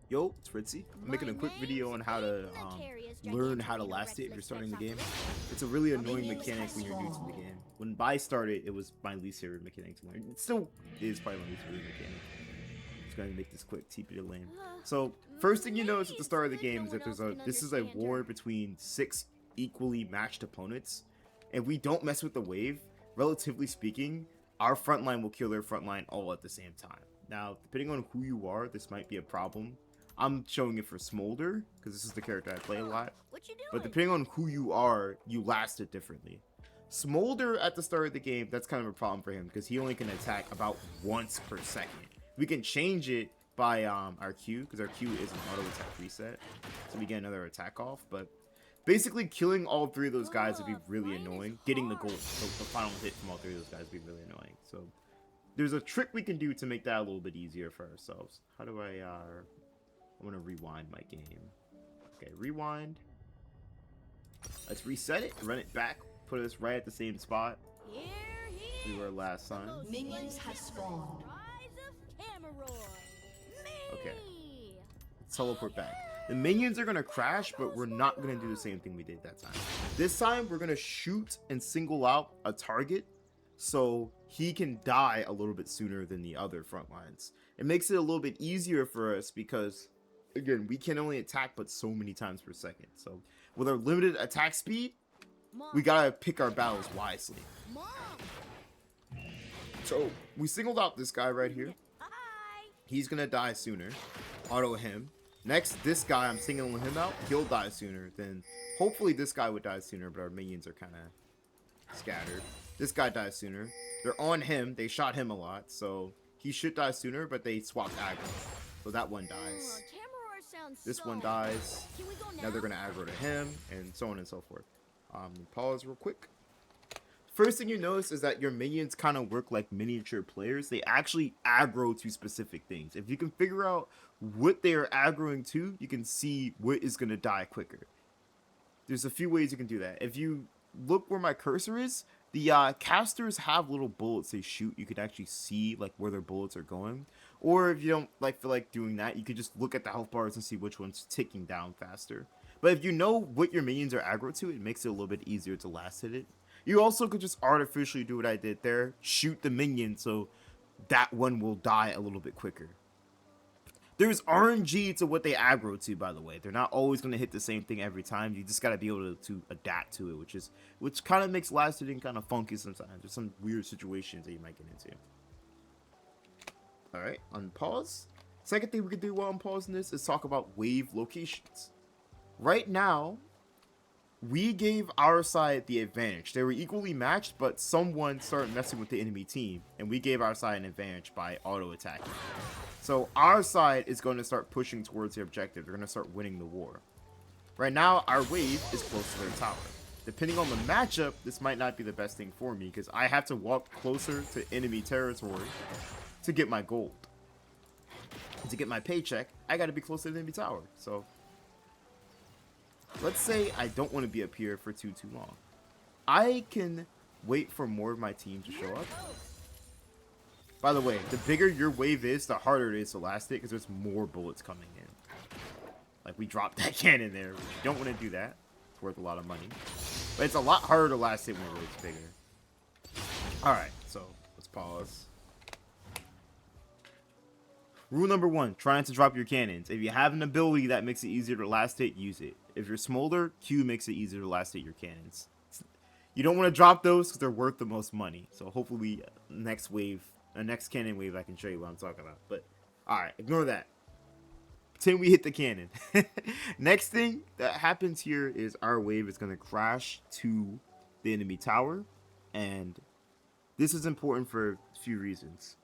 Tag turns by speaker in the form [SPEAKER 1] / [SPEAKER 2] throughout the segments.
[SPEAKER 1] Yo, it's Fritzy. I'm making a quick video on how to learn how to last it if you're starting the game. It's a really annoying mechanic when you're new to the game. When I started, it was my least favorite mechanic to learn. It still is probably my least favorite mechanic. I'm just going to make this quick, TP to lane. So, first thing you notice at the start of the game is that this is a war between 6 equally matched opponents. And we don't mess with the wave, relatively speaking, our front line will kill their front line all at the same time. Now, depending on who you are, this might be a problem. I'm showing it for Smolder, because this is the character I play a lot. But depending on who you are, you last it differently. Smolder, at the start of the game, that's kind of a problem for him, because he only can attack about once per second. We can change it by our Q, because our Q is an auto attack reset. So we get another attack off, but basically killing all 3 of those guys would be really annoying. Getting the gold, so the final hit from all 3 of those guys would be really annoying. So there's a trick we can do to make that a little bit easier for ourselves. How do I want to rewind my game. Okay, rewind. Let's reset it, run it back, put us right at the same spot. We were last time.
[SPEAKER 2] Minions have spawned.
[SPEAKER 1] Okay. Let's teleport back. The minions are going to crash, but we're not going to do the same thing we did that time. This time, we're going to shoot and single out a target so he can die a little bit sooner than the other front lines. It makes it a little bit easier for us because, again, we can only attack but so many times per second. So with our limited attack speed, we gotta pick our battles wisely. So we singled out this guy right here. He's gonna die sooner. Auto him. Next, this guy, I'm singling him out. He'll die sooner. Then hopefully this guy would die sooner, but our minions are kind of scattered. This guy dies sooner. They're on him. They shot him a lot, so he should die sooner, but they swapped aggro. So that one dies. This one dies. Now they're going to aggro to him, and so on and so forth. Pause real quick. First thing you notice is that your minions kind of work like miniature players. They actually aggro to specific things. If you can figure out what they are aggroing to, you can see what is going to die quicker. There's a few ways you can do that. If you look where my cursor is, the casters have little bullets they shoot. You can actually see like where their bullets are going. Or if you don't feel like doing that, you could just look at the health bars and see which one's ticking down faster. But if you know what your minions are aggro to, it makes it a little bit easier to last hit it. You also could just artificially do what I did there. Shoot the minion so that one will die a little bit quicker. There's RNG to what they aggro to, by the way. They're not always going to hit the same thing every time. You just got to be able to adapt to it, which kind of makes last hitting kind of funky sometimes. There's some weird situations that you might get into. Alright, unpause. Second thing we can do while I'm pausing this is talk about wave locations. Right now, we gave our side the advantage. They were equally matched, but someone started messing with the enemy team, and we gave our side an advantage by auto-attacking. So our side is going to start pushing towards the objective. They're going to start winning the war. Right now, our wave is close to their tower. Depending on the matchup, this might not be the best thing for me, because I have to walk closer to enemy territory to get my gold. To get my paycheck, I got to be close to the enemy tower. So let's say I don't want to be up here for too long. I can wait for more of my team to show up. By the way, the bigger your wave is, the harder it is to last it, because there's more bullets coming in. Like, we dropped that cannon there. We don't want to do that. It's worth a lot of money. But it's a lot harder to last it when your wave's bigger. Alright, so let's pause. Rule number 1, trying to drop your cannons. If you have an ability that makes it easier to last hit, use it. If you're Smolder, Q makes it easier to last hit your cannons. You don't want to drop those because they're worth the most money. So hopefully next cannon wave I can show you what I'm talking about. But alright, ignore that. Pretend we hit the cannon. Next thing that happens here is our wave is going to crash to the enemy tower. And this is important for a few reasons.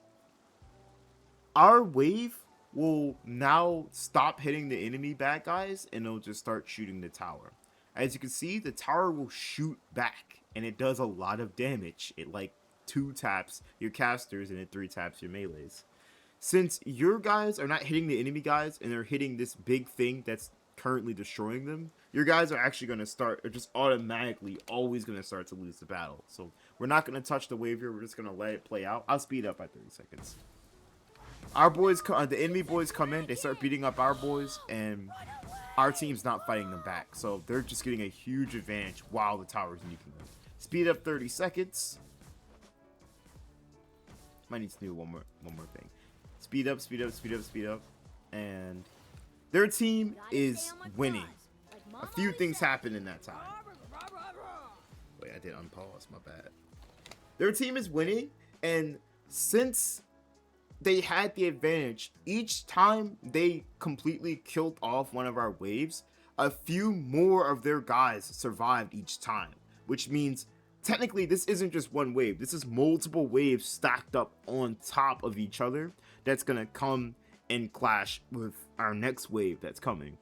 [SPEAKER 1] Our wave will now stop hitting the enemy bad guys, and it'll just start shooting the tower. As you can see, the tower will shoot back, and it does a lot of damage. It like 2 taps your casters, and it 3 taps your melees. Since your guys are not hitting the enemy guys, and they're hitting this big thing that's currently destroying them, your guys are actually going to start, or just automatically always going to start to lose the battle. So we're not going to touch the wave here. We're just going to let it play out. I'll speed up by 30 seconds. Our boys, the enemy boys come in, they start beating up our boys, and our team's not fighting them back. So they're just getting a huge advantage while the tower's nuking them. Speed up 30 seconds. Might need to do one more thing. Speed up, speed up, speed up, speed up. And their team is winning. A few things happen in that time. Wait, I did unpause, my bad. Their team is winning, and since they had the advantage, each time they completely killed off one of our waves, a few more of their guys survived each time, which means technically this isn't just one wave. This is multiple waves stacked up on top of each other that's gonna come and clash with our next wave that's coming.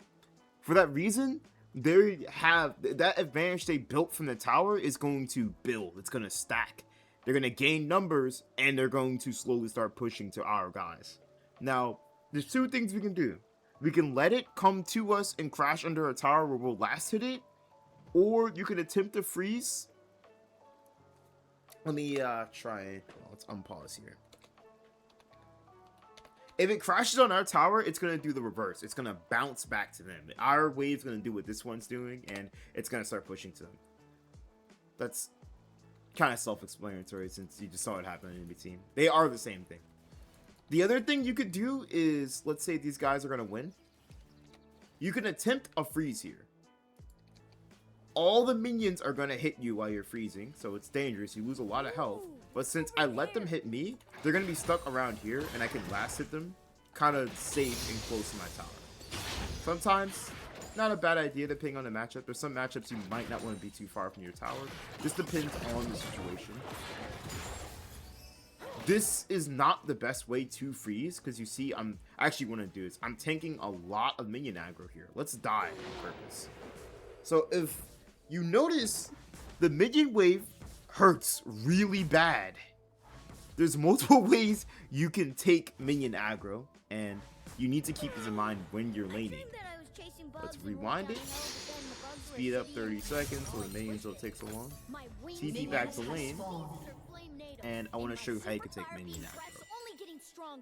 [SPEAKER 1] For that reason, they have that advantage they built from the tower is going to build. It's gonna stack. They're going to gain numbers, and they're going to slowly start pushing to our guys. Now, there's two things we can do. We can let it come to us and crash under a tower where we'll last hit it, or you can attempt to freeze. Let me try. Let's unpause here. If it crashes on our tower, it's going to do the reverse. It's going to bounce back to them. Our wave's going to do what this one's doing, and it's going to start pushing to them. That's kind of self-explanatory since you just saw it happen in enemy team. They are the same thing. The other thing you could do is, let's say these guys are going to win. You can attempt a freeze here. All the minions are going to hit you while you're freezing, so it's dangerous. You lose a lot of health. But since I let them hit me, they're going to be stuck around here, and I can last hit them kind of safe and close to my tower. Sometimes, not a bad idea depending on the matchup. There's some matchups you might not want to be too far from your tower. This depends on the situation. This is not the best way to freeze, because you see, I actually want to do this. I'm tanking a lot of minion aggro here. Let's die on purpose. So if you notice, the minion wave hurts really bad. There's multiple ways you can take minion aggro, and you need to keep this in mind when you're laning. Let's rewind it. Speed up 30 seconds so the minions don't take so long. TP back to lane. And I want to show you how you can take minion aggro.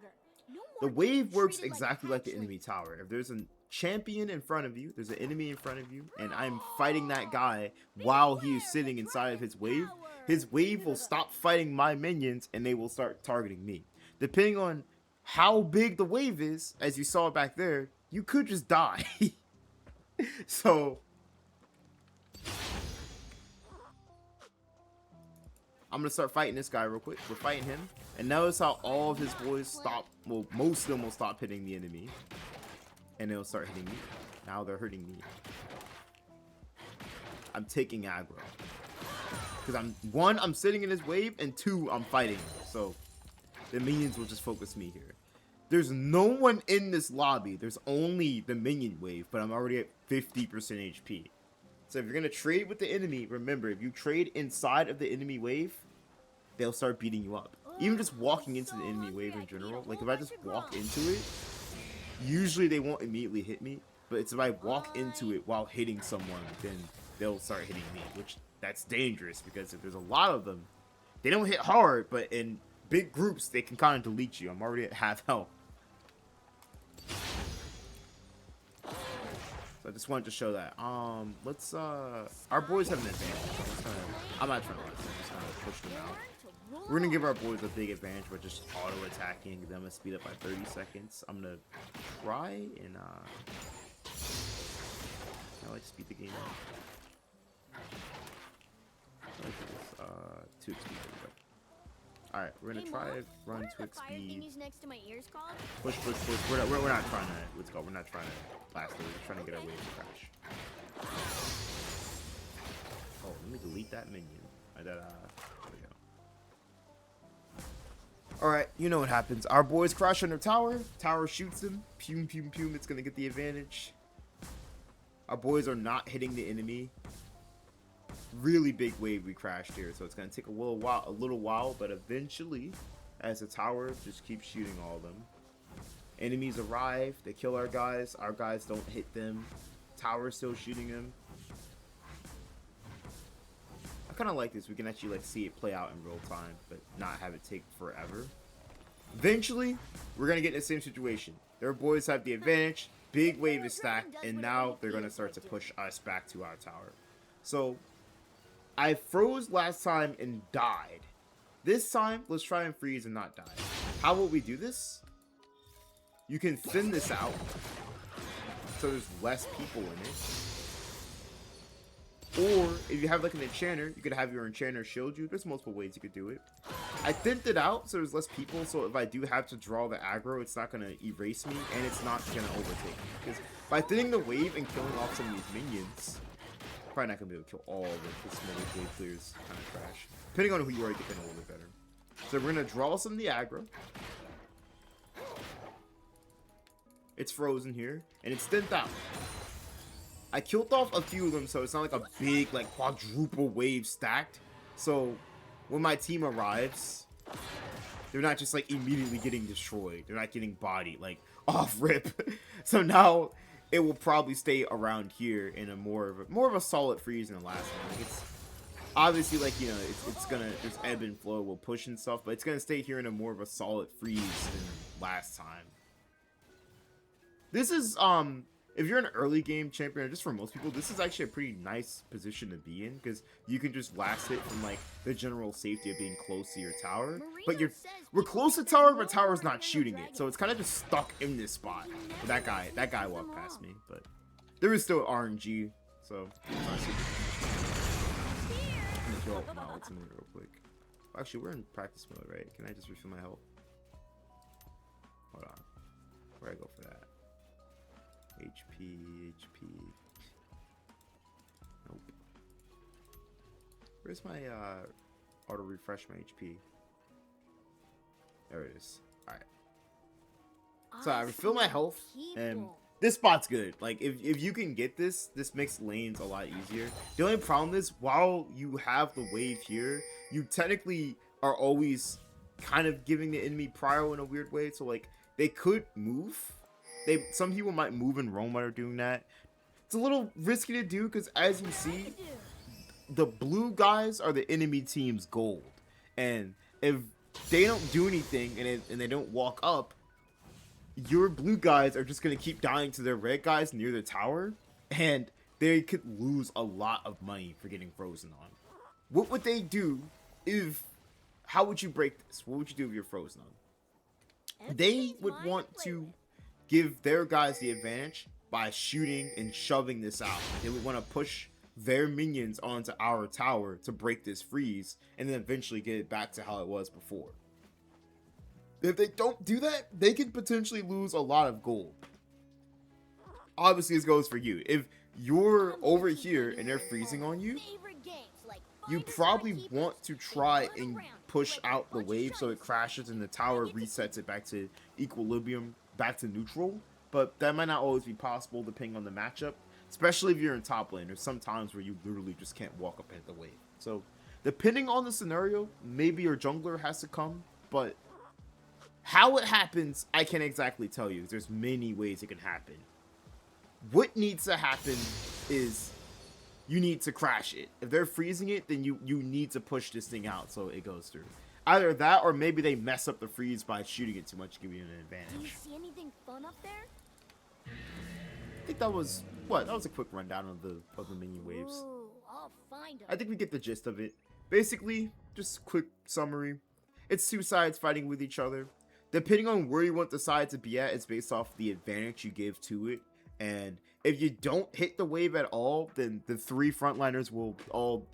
[SPEAKER 1] The wave works exactly like the enemy tower. If there's a champion in front of you, there's an enemy in front of you, and I'm fighting that guy while he is sitting inside of his wave will stop fighting my minions and they will start targeting me. Depending on how big the wave is, as you saw back there, you could just die. So I'm gonna start fighting this guy real quick. We're fighting him, and notice how all of his boys stop. Well, most of them will stop hitting the enemy, and they'll start hitting me. Now they're hurting me. I'm taking aggro because I'm sitting in his wave, and two, I'm fighting. So the minions will just focus me here. There's no one in this lobby. There's only the minion wave, but I'm already at 50% HP. So if you're going to trade with the enemy, remember, if you trade inside of the enemy wave, they'll start beating you up. Even just walking into the enemy wave in general, like if I just walk into it, usually they won't immediately hit me. But it's if I walk into it while hitting someone, then they'll start hitting me, which that's dangerous because if there's a lot of them, they don't hit hard, but in big groups, they can kind of delete you. I'm already at half health. So I just wanted to show that. Let's our boys have an advantage. I'm not trying to let them. I'm just gonna push them out. We're gonna give our boys a big advantage by just auto attacking, give them a speed up by 30 seconds. I'm gonna try and I like to speed the game up. I like this 2x speed. Alright, we're gonna try to run 2x speed. Push, push, push. We're not trying to, let's go. We're not trying to last. We're just trying to get our wave to crash. Oh, let me delete that minion. There we go. Alright, you know what happens. Our boys crash under tower. Tower shoots him. Pum, pum, pum. It's gonna get the advantage. Our boys are not hitting the enemy. Really big wave we crashed here, so it's gonna take a little while, but eventually, as the tower just keeps shooting all of them, enemies arrive, they kill our guys don't hit them, tower's still shooting them. I kind of like this. We can actually like see it play out in real time, but not have it take forever. Eventually, we're going to get in the same situation. Their boys have the advantage. Big wave is stacked. And now they're going to start to push us back to our tower. So, I froze last time and died. This time, let's try and freeze and not die. How will we do this? You can thin this out so there's less people in it. Or, if you have like an enchanter, you could have your enchanter shield you. There's multiple ways you could do it. I thinned it out so there's less people, so if I do have to draw the aggro, it's not going to erase me, and it's not going to overtake me. Because by thinning the wave and killing off some of these minions, probably not going to be able to kill all of it, because some of these wave clears kind of trash. Depending on who you are, you can a little bit better. So we're going to draw some of the aggro. It's frozen here, and it's thinned out. I killed off a few of them, so it's not like a big, like, quadruple wave stacked. So when my team arrives, they're not just, like, immediately getting destroyed. They're not getting bodied, like, off rip. So now it will probably stay around here in a more of a solid freeze than the last one. Like, it's obviously, like, you know, it's gonna, there's ebb and flow, will push and stuff, but it's gonna stay here in a more of a solid freeze than last time. This is, if you're an early game champion, or just for most people, this is actually a pretty nice position to be in, because you can just last hit from, like, the general safety of being close to your tower. But we're close to tower, but tower's not shooting it, so it's kind of just stuck in this spot. That guy walked past me, but there is still RNG, so it's not super. I'm gonna kill up my ultimate real quick. Actually, we're in practice mode, right? Can I just refill my health? Hold on. Where do I go for that? HP. Nope. Where's my auto refresh my HP? There it is. Alright. So I refill my health, and this spot's good. Like, if you can get this makes lanes a lot easier. The only problem is, while you have the wave here, you technically are always kind of giving the enemy prio in a weird way. So, like, they could move. Some people might move and roam while they're doing that. It's a little risky to do, because as you see, the blue guys are the enemy team's gold. And if they don't do anything and they don't walk up, your blue guys are just going to keep dying to their red guys near the tower. And they could lose a lot of money for getting frozen on. What would they do if... How would you break this? What would you do if you're frozen on? They would want to give their guys the advantage by shooting and shoving this out. They would want to push their minions onto our tower to break this freeze, and then eventually get it back to how it was before. If they don't do that, they could potentially lose a lot of gold. Obviously, this goes for you. If you're over here and they're freezing on you, you probably want to try and push out the wave so it crashes and the tower resets it back to equilibrium, back to neutral. But that might not always be possible depending on the matchup, especially if you're in top lane. There's some times where you literally just can't walk up into the wave. So depending on the scenario, maybe your jungler has to come, but how it happens, I can't exactly tell you. There's many ways it can happen. What needs to happen is you need to crash it. If they're freezing it, then you need to push this thing out so it goes through. Either that, or maybe they mess up the freeze by shooting it too much to give you an advantage.
[SPEAKER 3] Do you see anything fun up there?
[SPEAKER 1] I think that was what? That was a quick rundown of the minion waves.
[SPEAKER 3] Ooh, I'll find 'em.
[SPEAKER 1] I think we get the gist of it. Basically, just quick summary. It's two sides fighting with each other. Depending on where you want the side to be at, it's based off the advantage you give to it. And if you don't hit the wave at all, then the three frontliners will all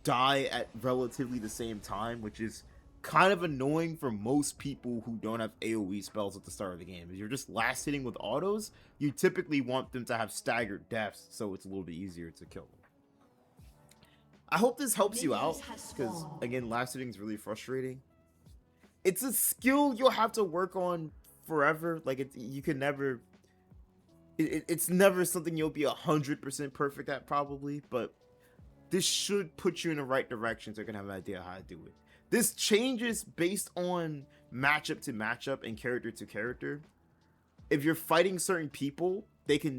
[SPEAKER 1] die at relatively the same time, which is kind of annoying for most people who don't have AoE spells at the start of the game. If you're just last hitting with autos, you typically want them to have staggered deaths, so it's a little bit easier to kill them. I hope this helps you out, because again, last hitting is really frustrating. It's a skill you'll have to work on forever. Like, you can never... It's never something you'll be 100% perfect at, probably, but this should put you in the right direction so you can have an idea how to do it. This changes based on matchup to matchup and character to character. If you're fighting certain people,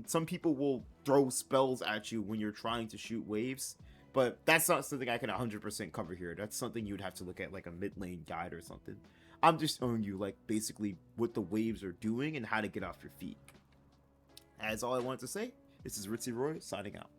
[SPEAKER 1] some people will throw spells at you when you're trying to shoot waves, but that's not something I can 100% cover here. That's something you'd have to look at, like a mid lane guide or something. I'm just showing you like basically what the waves are doing and how to get off your feet. That's all I wanted to say. This is Ritzy Roy signing out.